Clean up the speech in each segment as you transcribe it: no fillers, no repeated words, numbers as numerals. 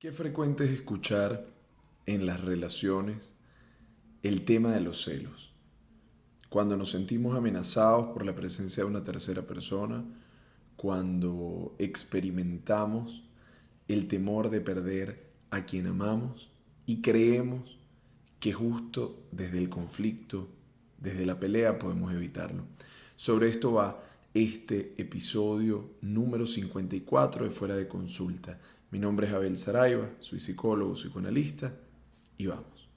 Qué frecuente es escuchar en las relaciones el tema de los celos. Cuando nos sentimos amenazados por la presencia de una tercera persona, cuando experimentamos el temor de perder a quien amamos y creemos que justo desde el conflicto, desde la pelea podemos evitarlo. Sobre esto va este episodio número 54 de Fuera de Consulta. Mi nombre es Abel Saraiva, soy psicólogo, psicoanalista y vamos.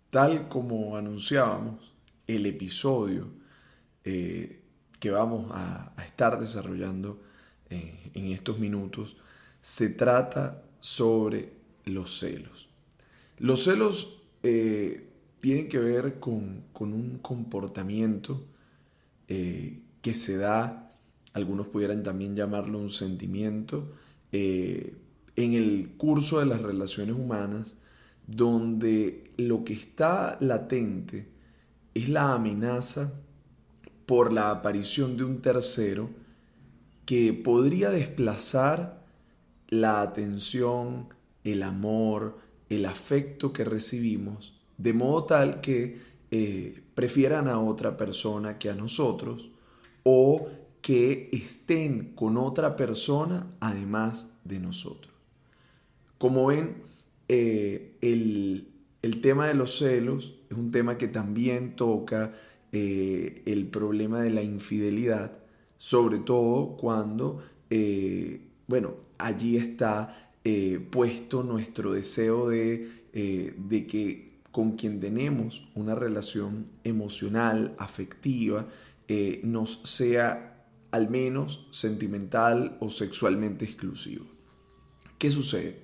Tal como anunciábamos, el episodio que vamos a estar desarrollando en estos minutos se trata sobre los celos. Los celos tienen que ver con un comportamiento que se da, algunos pudieran también llamarlo un sentimiento, en el curso de las relaciones humanas, donde lo que está latente es la amenaza por la aparición de un tercero que podría desplazar la atención, el amor, el afecto que recibimos, de modo tal que prefieran a otra persona que a nosotros o que estén con otra persona además de nosotros. Como ven, el tema de los celos es un tema que también toca el problema de la infidelidad, sobre todo cuando, allí está puesto nuestro deseo de que con quien tenemos una relación emocional, afectiva, nos sea al menos sentimental o sexualmente exclusivo. ¿Qué sucede?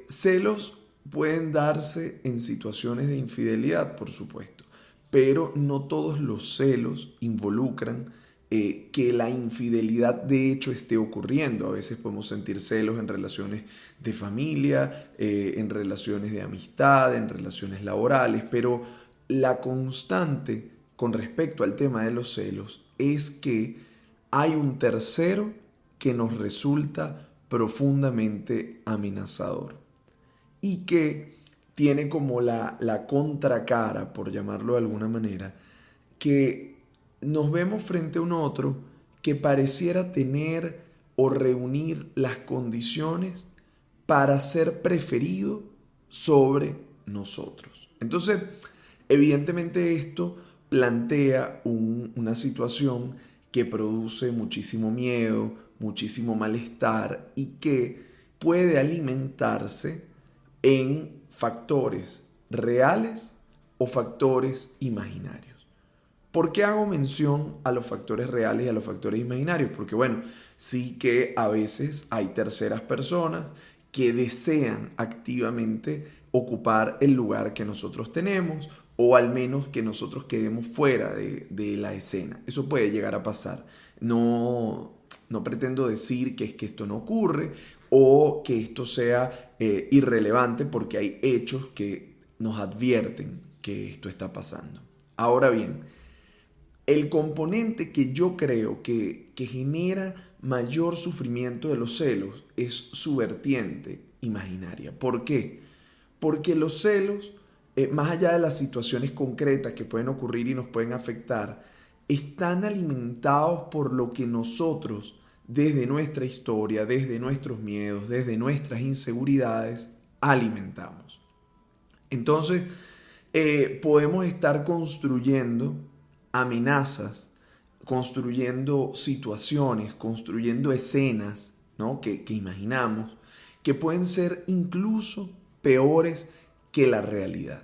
Celos pueden darse en situaciones de infidelidad, por supuesto, pero no todos los celos involucran que la infidelidad de hecho esté ocurriendo. A veces podemos sentir celos en relaciones de familia, en relaciones de amistad, en relaciones laborales, pero la constante con respecto al tema de los celos es que hay un tercero que nos resulta profundamente amenazador y que tiene como la contracara, por llamarlo de alguna manera, que nos vemos frente a un otro que pareciera tener o reunir las condiciones para ser preferido sobre nosotros. Entonces, evidentemente esto plantea una situación que produce muchísimo miedo, muchísimo malestar y que puede alimentarse en factores reales o factores imaginarios. ¿Por qué hago mención a los factores reales y a los factores imaginarios? Porque bueno, sí que a veces hay terceras personas que desean activamente ocupar el lugar que nosotros tenemos o al menos que nosotros quedemos fuera de la escena. Eso puede llegar a pasar. No pretendo decir que es que esto no ocurre o que esto sea irrelevante porque hay hechos que nos advierten que esto está pasando. Ahora bien, el componente que yo creo que genera mayor sufrimiento de los celos es su vertiente imaginaria. ¿Por qué? Porque los celos, más allá de las situaciones concretas que pueden ocurrir y nos pueden afectar, están alimentados por lo que nosotros, desde nuestra historia, desde nuestros miedos, desde nuestras inseguridades, alimentamos. Entonces, podemos estar construyendo amenazas, construyendo situaciones, construyendo escenas, ¿no? que imaginamos, que pueden ser incluso peores que la realidad.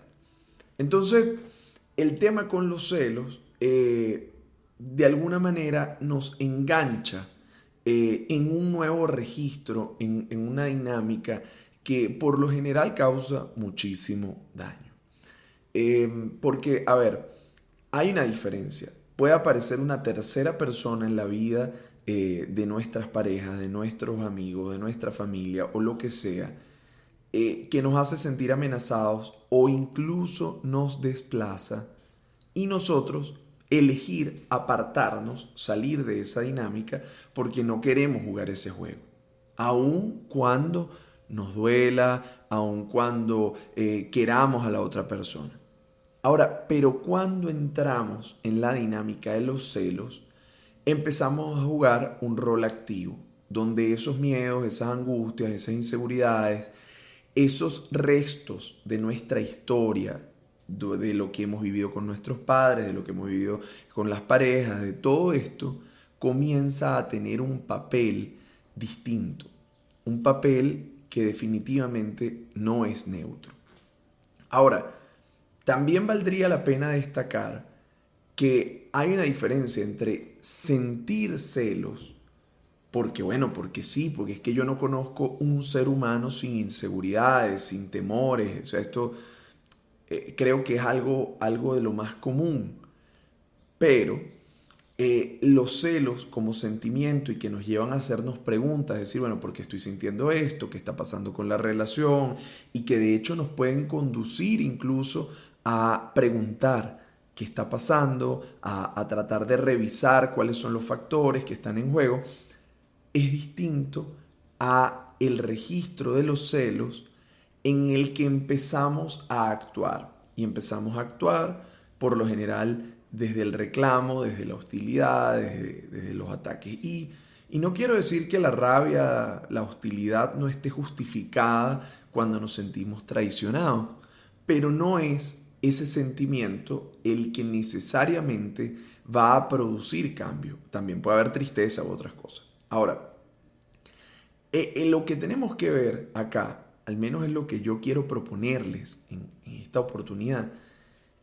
Entonces, el tema con los celos, de alguna manera, nos engancha en un nuevo registro, en una dinámica que por lo general causa muchísimo daño. Porque, a ver, hay una diferencia. Puede aparecer una tercera persona en la vida de nuestras parejas, de nuestros amigos, de nuestra familia o lo que sea, que nos hace sentir amenazados o incluso nos desplaza y nosotros elegir apartarnos, salir de esa dinámica porque no queremos jugar ese juego. Aun cuando nos duela, aun cuando queramos a la otra persona. Ahora, pero cuando entramos en la dinámica de los celos, empezamos a jugar un rol activo, donde esos miedos, esas angustias, esas inseguridades, esos restos de nuestra historia, de lo que hemos vivido con nuestros padres, de lo que hemos vivido con las parejas, de todo esto, comienza a tener un papel distinto, un papel que definitivamente no es neutro. Ahora, también valdría la pena destacar que hay una diferencia entre sentir celos, porque sí, porque es que yo no conozco un ser humano sin inseguridades, sin temores, o sea, esto creo que es algo de lo más común, pero los celos como sentimiento y que nos llevan a hacernos preguntas, decir, bueno, ¿por qué estoy sintiendo esto? ¿Qué está pasando con la relación? Y que de hecho nos pueden conducir incluso a preguntar qué está pasando, a tratar de revisar cuáles son los factores que están en juego, es distinto a el registro de los celos en el que empezamos a actuar. Y empezamos a actuar, por lo general, desde el reclamo, desde la hostilidad, desde los ataques. Y no quiero decir que la rabia, la hostilidad no esté justificada cuando nos sentimos traicionados, pero no es ese sentimiento el que necesariamente va a producir cambio. También puede haber tristeza u otras cosas. Ahora, lo que tenemos que ver acá, al menos es lo que yo quiero proponerles en esta oportunidad,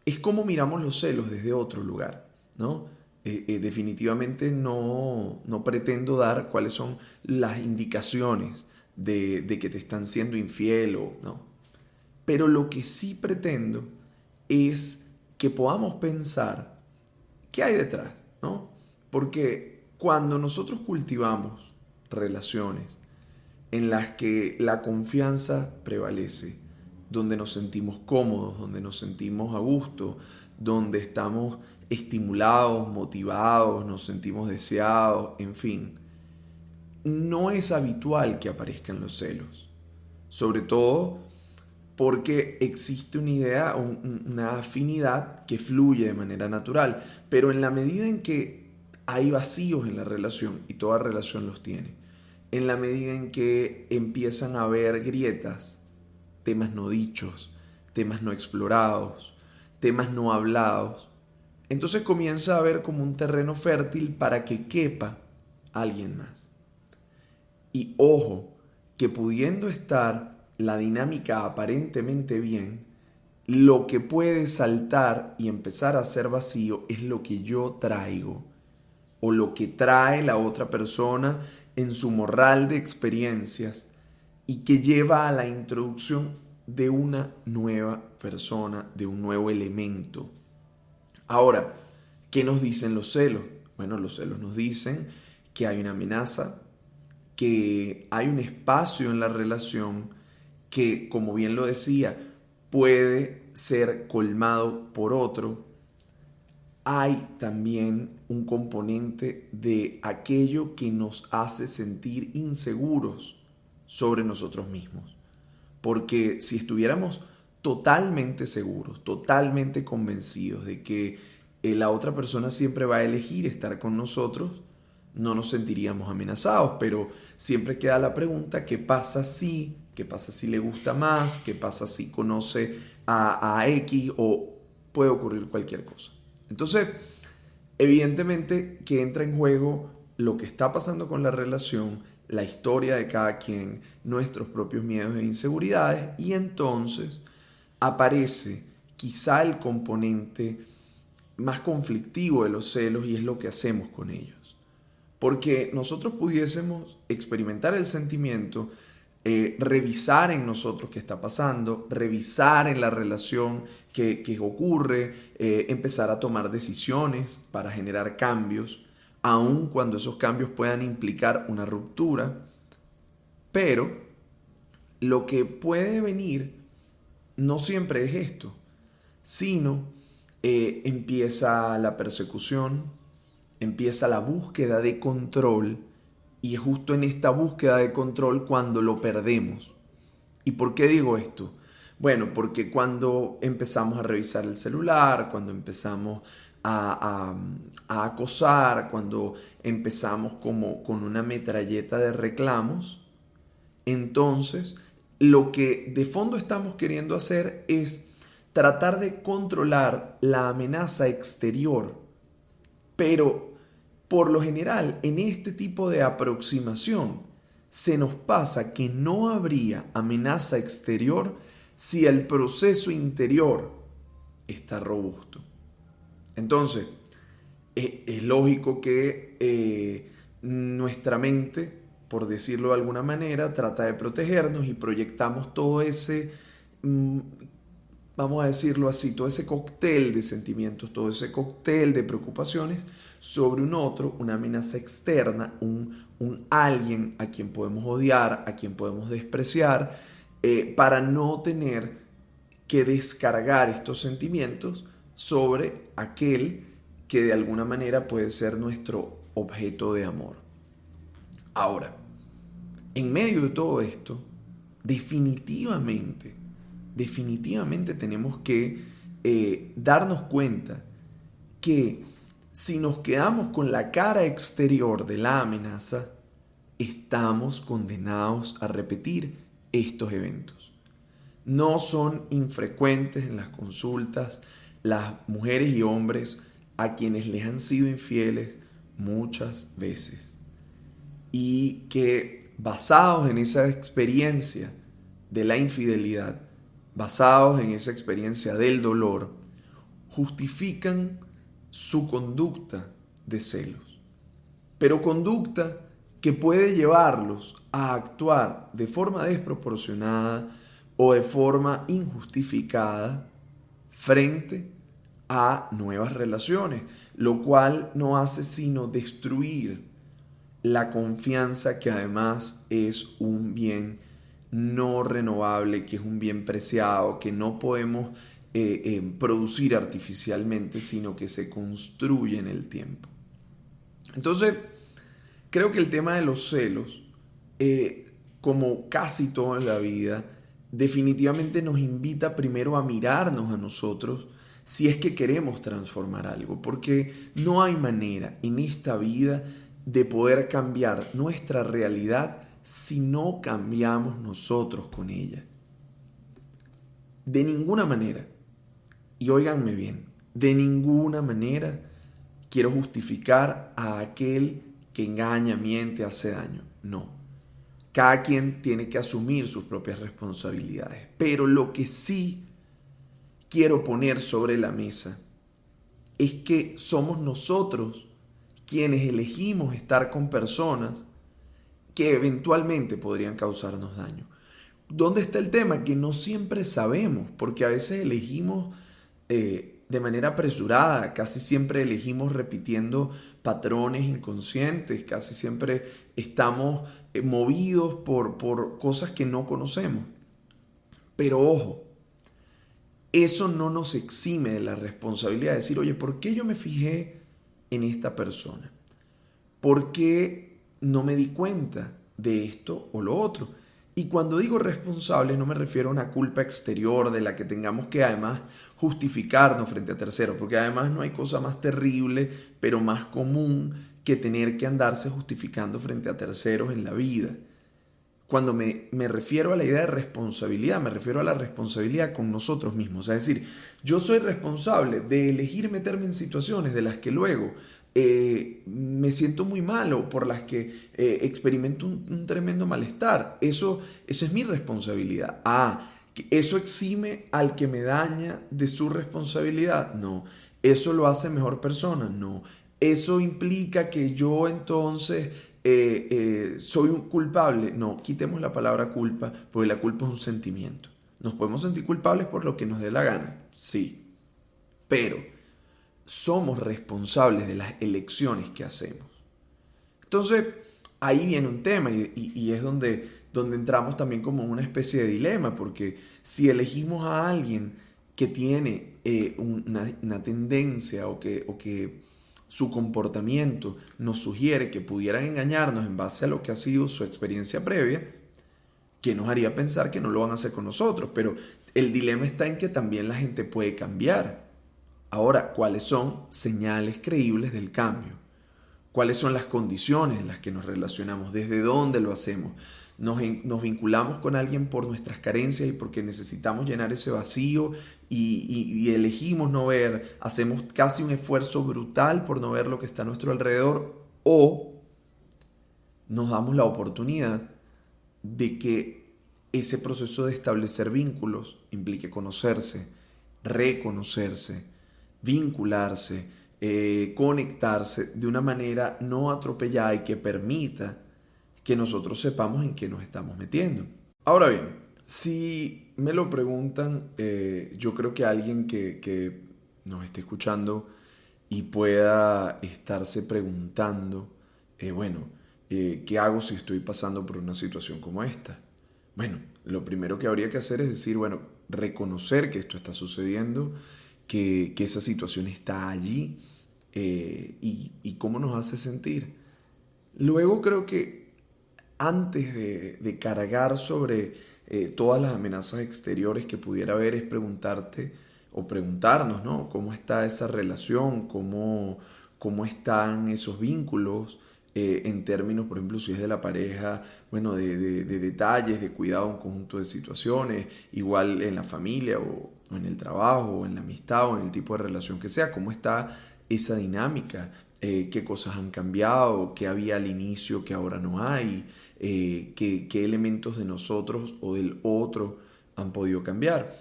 es cómo miramos los celos desde otro lugar, ¿no? Definitivamente no pretendo dar cuáles son las indicaciones de que te están siendo infiel o no. Pero lo que sí pretendo es que podamos pensar qué hay detrás, ¿no? Porque cuando nosotros cultivamos relaciones en las que la confianza prevalece, donde nos sentimos cómodos, donde nos sentimos a gusto, donde estamos estimulados, motivados, nos sentimos deseados, en fin, no es habitual que aparezcan los celos. Sobre todo porque existe una idea, una afinidad que fluye de manera natural, pero en la medida en que hay vacíos en la relación, y toda relación los tiene, en la medida en que empiezan a haber grietas, temas no dichos, temas no explorados, temas no hablados, entonces comienza a haber como un terreno fértil para que quepa alguien más. Y ojo, que pudiendo estar la dinámica aparentemente bien, lo que puede saltar y empezar a ser vacío es lo que yo traigo o lo que trae la otra persona en su morral de experiencias y que lleva a la introducción de una nueva persona, de un nuevo elemento. Ahora, ¿qué nos dicen los celos? Bueno, los celos nos dicen que hay una amenaza, que hay un espacio en la relación que, como bien lo decía, puede ser colmado por otro. Hay también un componente de aquello que nos hace sentir inseguros sobre nosotros mismos. Porque si estuviéramos totalmente seguros, totalmente convencidos de que la otra persona siempre va a elegir estar con nosotros, no nos sentiríamos amenazados, pero siempre queda la pregunta, ¿qué pasa si? ¿Qué pasa si le gusta más? ¿Qué pasa si conoce a X? O puede ocurrir cualquier cosa. Entonces, evidentemente que entra en juego lo que está pasando con la relación, la historia de cada quien, nuestros propios miedos e inseguridades, y entonces aparece quizá el componente más conflictivo de los celos y es lo que hacemos con ellos. Porque nosotros pudiésemos experimentar el sentimiento, revisar en nosotros qué está pasando, revisar en la relación qué ocurre, empezar a tomar decisiones para generar cambios, aun cuando esos cambios puedan implicar una ruptura, pero lo que puede venir no siempre es esto, sino empieza la persecución, empieza la búsqueda de control, y es justo en esta búsqueda de control cuando lo perdemos. ¿Y por qué digo esto? Bueno, porque cuando empezamos a revisar el celular, cuando empezamos a acosar, cuando empezamos como con una metralleta de reclamos, entonces lo que de fondo estamos queriendo hacer es tratar de controlar la amenaza exterior. Pero por lo general, en este tipo de aproximación, se nos pasa que no habría amenaza exterior si el proceso interior está robusto. Entonces, es lógico que nuestra mente, por decirlo de alguna manera, trata de protegernos y proyectamos todo ese, vamos a decirlo así, todo ese cóctel de sentimientos, todo ese cóctel de preocupaciones sobre un otro, una amenaza externa, un alguien a quien podemos odiar, a quien podemos despreciar, para no tener que descargar estos sentimientos sobre aquel que de alguna manera puede ser nuestro objeto de amor. Ahora, en medio de todo esto, definitivamente tenemos que darnos cuenta que si nos quedamos con la cara exterior de la amenaza, estamos condenados a repetir estos eventos. No son infrecuentes en las consultas las mujeres y hombres a quienes les han sido infieles muchas veces, y que basados en esa experiencia de la infidelidad, basados en esa experiencia del dolor, justifican su conducta de celos. Pero conducta que puede llevarlos a actuar de forma desproporcionada o de forma injustificada frente a nuevas relaciones, lo cual no hace sino destruir la confianza, que además es un bien no renovable, que es un bien preciado, que no podemos producir artificialmente, sino que se construye en el tiempo. Entonces, creo que el tema de los celos, como casi todo en la vida, definitivamente nos invita primero a mirarnos a nosotros si es que queremos transformar algo, porque no hay manera en esta vida de poder cambiar nuestra realidad si no cambiamos nosotros con ella. De ninguna manera, y óiganme bien, de ninguna manera quiero justificar a aquel que engaña, miente, hace daño. No. Cada quien tiene que asumir sus propias responsabilidades. Pero lo que sí quiero poner sobre la mesa es que somos nosotros quienes elegimos estar con personas que eventualmente podrían causarnos daño. ¿Dónde está el tema? Que no siempre sabemos, porque a veces elegimos de manera apresurada, casi siempre elegimos repitiendo patrones inconscientes, casi siempre estamos movidos por cosas que no conocemos. Pero ojo, eso no nos exime de la responsabilidad de decir, oye, ¿por qué yo me fijé en esta persona? ¿Por qué no me di cuenta de esto o lo otro? Y cuando digo responsable no me refiero a una culpa exterior de la que tengamos que además justificarnos frente a terceros, porque además no hay cosa más terrible, pero más común que tener que andarse justificando frente a terceros en la vida. Cuando me refiero a la idea de responsabilidad, me refiero a la responsabilidad con nosotros mismos. Es decir, yo soy responsable de elegir meterme en situaciones de las que luego me siento muy mal o por las que experimento un tremendo malestar. Eso es mi responsabilidad. ¿Eso exime al que me daña de su responsabilidad? No. ¿Eso lo hace mejor persona? No. ¿Eso implica que yo entonces soy un culpable? No, quitemos la palabra culpa, porque la culpa es un sentimiento. ¿Nos podemos sentir culpables por lo que nos dé la gana? Sí. Pero somos responsables de las elecciones que hacemos. Entonces, ahí viene un tema y es donde donde entramos también como en una especie de dilema, porque si elegimos a alguien que tiene una tendencia o que su comportamiento nos sugiere que pudieran engañarnos en base a lo que ha sido su experiencia previa, que nos haría pensar que no lo van a hacer con nosotros. Pero el dilema está en que también la gente puede cambiar. Ahora, ¿cuáles son señales creíbles del cambio? ¿Cuáles son las condiciones en las que nos relacionamos? ¿Desde dónde lo hacemos? Nos vinculamos con alguien por nuestras carencias y porque necesitamos llenar ese vacío y elegimos no ver, hacemos casi un esfuerzo brutal por no ver lo que está a nuestro alrededor, o nos damos la oportunidad de que ese proceso de establecer vínculos implique conocerse, reconocerse, vincularse, conectarse de una manera no atropellada y que permita que nosotros sepamos en qué nos estamos metiendo. Ahora bien, si me lo preguntan, yo creo que alguien que nos esté escuchando y pueda estarse preguntando, ¿qué hago si estoy pasando por una situación como esta? Bueno, lo primero que habría que hacer es decir, bueno, reconocer que esto está sucediendo, que esa situación está allí, y cómo nos hace sentir. Luego creo que antes de cargar sobre todas las amenazas exteriores que pudiera haber, es preguntarte o preguntarnos, ¿no? ¿Cómo está esa relación? ¿Cómo están esos vínculos? En términos, por ejemplo, si es de la pareja, bueno, de detalles, de cuidado, un conjunto de situaciones, igual en la familia o en el trabajo, o en la amistad, o en el tipo de relación que sea, ¿cómo está esa dinámica? ¿Qué cosas han cambiado? ¿Qué había al inicio que ahora no hay? ¿Qué elementos de nosotros o del otro han podido cambiar?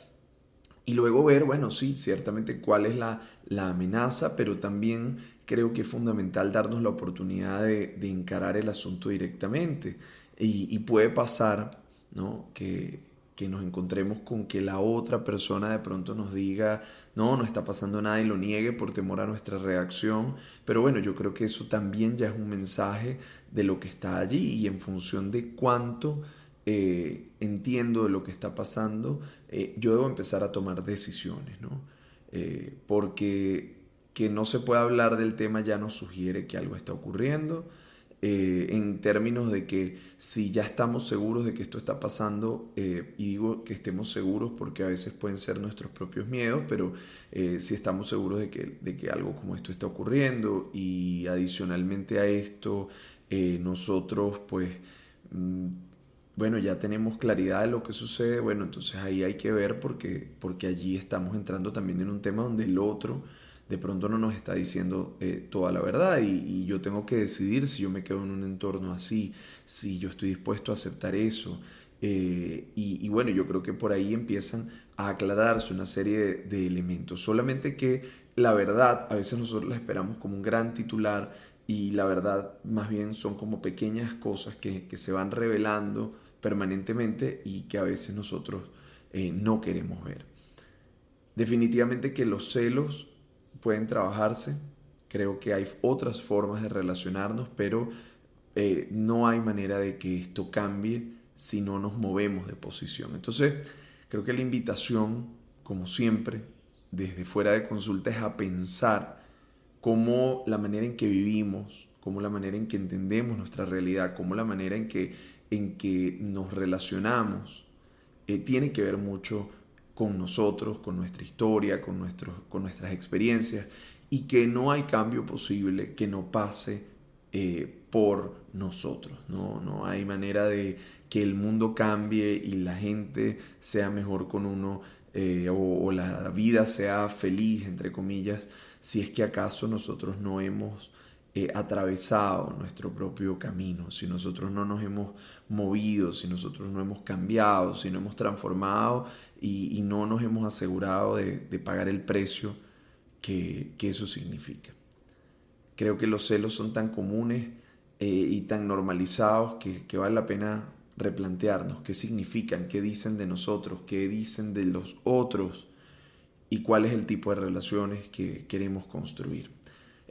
Y luego ver, bueno, sí, ciertamente cuál es la amenaza, pero también creo que es fundamental darnos la oportunidad de encarar el asunto directamente. Y puede pasar, ¿no? Que nos encontremos con que la otra persona de pronto nos diga, no, no está pasando nada, y lo niegue por temor a nuestra reacción. Pero bueno, yo creo que eso también ya es un mensaje de lo que está allí, y en función de cuánto entiendo de lo que está pasando, yo debo empezar a tomar decisiones, ¿no? Porque que no se pueda hablar del tema ya nos sugiere que algo está ocurriendo, en términos de que si ya estamos seguros de que esto está pasando, y digo que estemos seguros porque a veces pueden ser nuestros propios miedos, pero si estamos seguros de que algo como esto está ocurriendo, y adicionalmente a esto, nosotros pues... bueno, ya tenemos claridad de lo que sucede, bueno, entonces ahí hay que ver, porque allí estamos entrando también en un tema donde el otro de pronto no nos está diciendo toda la verdad, y yo tengo que decidir si yo me quedo en un entorno así, si yo estoy dispuesto a aceptar eso. Y bueno, yo creo que por ahí empiezan a aclararse una serie de elementos, solamente que la verdad a veces nosotros la esperamos como un gran titular, y la verdad más bien son como pequeñas cosas que se van revelando permanentemente y que a veces nosotros no queremos ver. Definitivamente que los celos pueden trabajarse, creo que hay otras formas de relacionarnos, pero no hay manera de que esto cambie si no nos movemos de posición. Entonces, creo que la invitación, como siempre, desde fuera de consulta, es a pensar cómo la manera en que vivimos, cómo la manera en que entendemos nuestra realidad, cómo la manera en que nos relacionamos, tiene que ver mucho con nosotros, con nuestra historia, con nuestras experiencias, y que no hay cambio posible que no pase por nosotros. No hay manera de que el mundo cambie y la gente sea mejor con uno, o la vida sea feliz, entre comillas, si es que acaso nosotros no hemos atravesado nuestro propio camino, si nosotros no nos hemos movido, si nosotros no hemos cambiado, si no hemos transformado, y no nos hemos asegurado de pagar el precio que eso significa. Creo que los celos son tan comunes y tan normalizados que vale la pena replantearnos qué significan, qué dicen de nosotros, qué dicen de los otros, y cuál es el tipo de relaciones que queremos construir.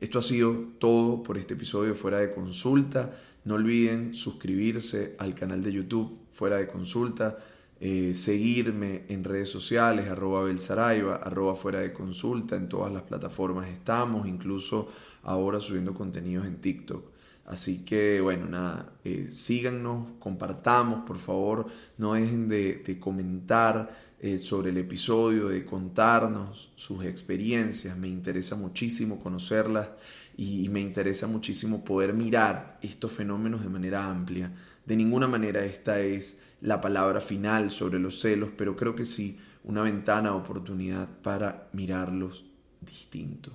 Esto ha sido todo por este episodio de Fuera de Consulta. No olviden suscribirse al canal de YouTube Fuera de Consulta, seguirme en redes sociales, @belsaraiva, @fuera de consulta, en todas las plataformas estamos, incluso ahora subiendo contenidos en TikTok. Así que bueno, nada, síganos, compartamos, por favor, no dejen de comentar sobre el episodio, de contarnos sus experiencias. Me interesa muchísimo conocerlas y me interesa muchísimo poder mirar estos fenómenos de manera amplia. De ninguna manera esta es la palabra final sobre los celos, pero creo que sí una ventana de oportunidad para mirarlos distinto.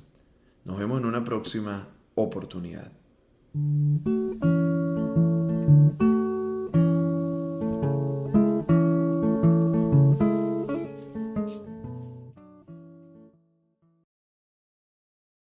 Nos vemos en una próxima oportunidad.